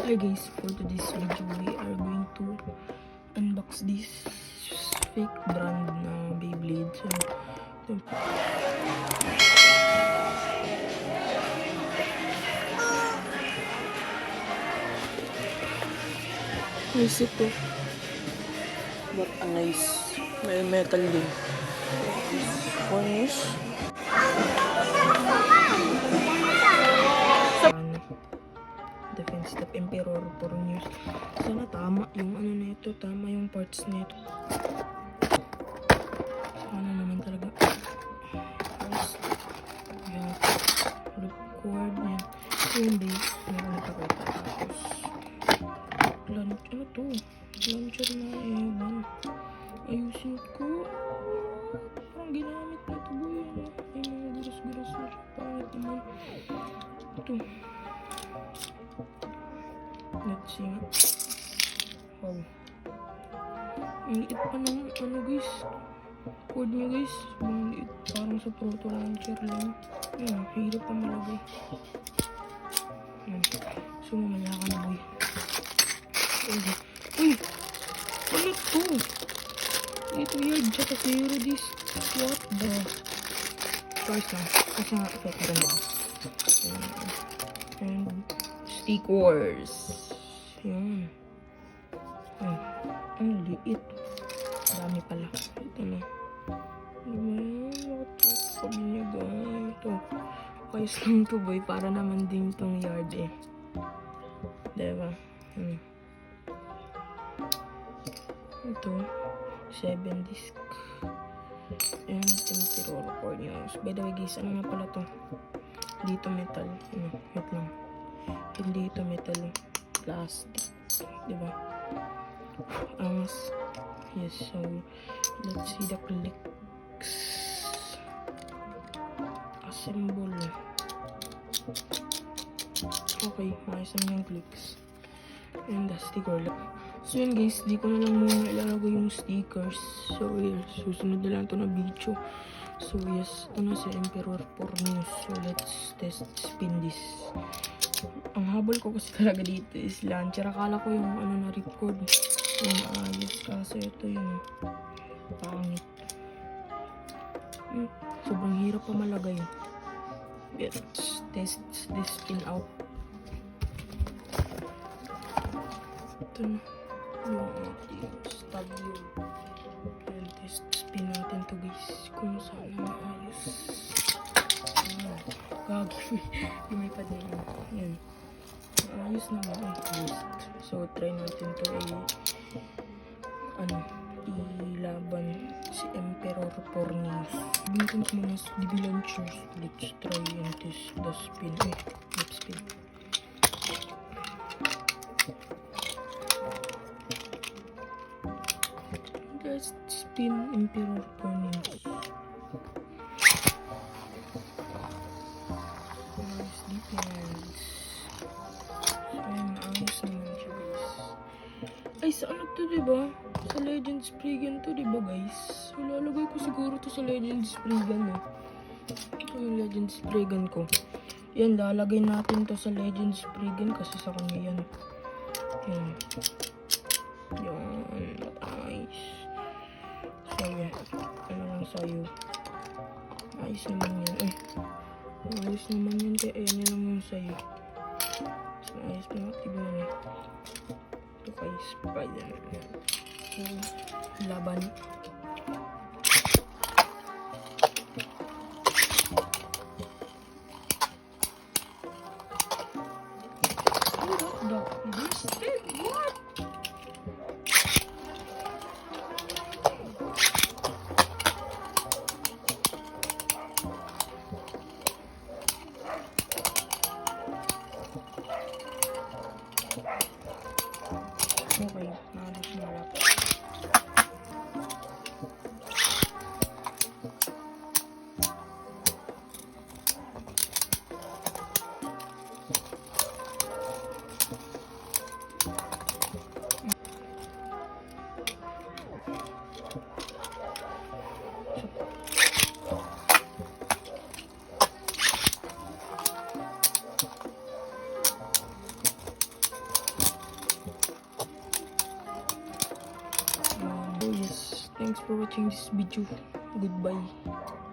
Hi guys, for today's video we are going to unbox this fake brand na Beyblade. So, ito. Nice ito. What a nice. May metal din. This one is Defense of Emperor for News. Sana tama yung ano na ito, tama yung parts na ito. Sana naman talaga. First, yung record yan. Yung base, meron na pakita. Tapos, lunch, ano to? Launcher na ewan. Ayusin ko. Parang ginamit na ito boy. May mga guras-guras na siya. Pangit naman. Ito. Let's see nga. Wow. Ang liit pa ng ano guys. Cord nyo guys. Ang liit. Parang sa proto launcher lang. Ayan. Hirap pa malagay. Ayan. So mamaya ka na boy. Okay. Uy! Ano to? Ito weird. Tsaka zero this. What the? First lang. Kasi nga effect ganda. And stickers. Yan. Ang liit. Dami pala. Ito na. Diba yan? Bakit ito binigay? Ito. Ayos lang to boy. Para naman din itong yard eh. Diba? Ito. 7 disc. And Emperor for News. By the way guys, ano nga pala to? Dito metal. Wait lang. Hindi ito metal. Plastic. Diba? Angas. Yes, so let's see the clicks. Assemble. Okay, maayos naman yung clicks. And the sticker. So yun guys, di ko na lang muna ilalagay yung stickers. So yes, susunod na lang ito na video. So yes, ito na si Emperor for News. So let's test spin this. Ang habol ko kasi talaga dito is launcher. Akala ko yung ano na record yung ayos. Kaso ito yung pangit. Sobrang hirap pa malagay. Let's test this spin out. Ito na yung ating stub yun. And test spin natin to guys kung saan na maayos. Gagawin. Lumipad na yun. Yan. Ayos naman eh. So try natin to ilaban si Emperor for News. Binitin ko muna sa DB launchers. Let's try and test the spin. Let's spin. Let's spin Emperor for News. Nice defense. Ayan, ayos naman siya guys. Ay, sa ano to diba? Sa Legend Spriggan to diba guys? Ilalagay ko siguro to sa Legend Spriggan eh. Ito yung Legend Spriggan ko. Yan, lalagay natin to sa Legend Spriggan kasi sa kanya yan. Yan. Yan, nice. So yeah, ano lang sa'yo. Ayos naman yan. Ayos naman yan kaya ayan lang yung sa'yo. So ayos pa nga, tiba na eh. Ito kay Spider-Man. So, laban. What? Okay, naabos na lang. Thanks for watching this video. Goodbye.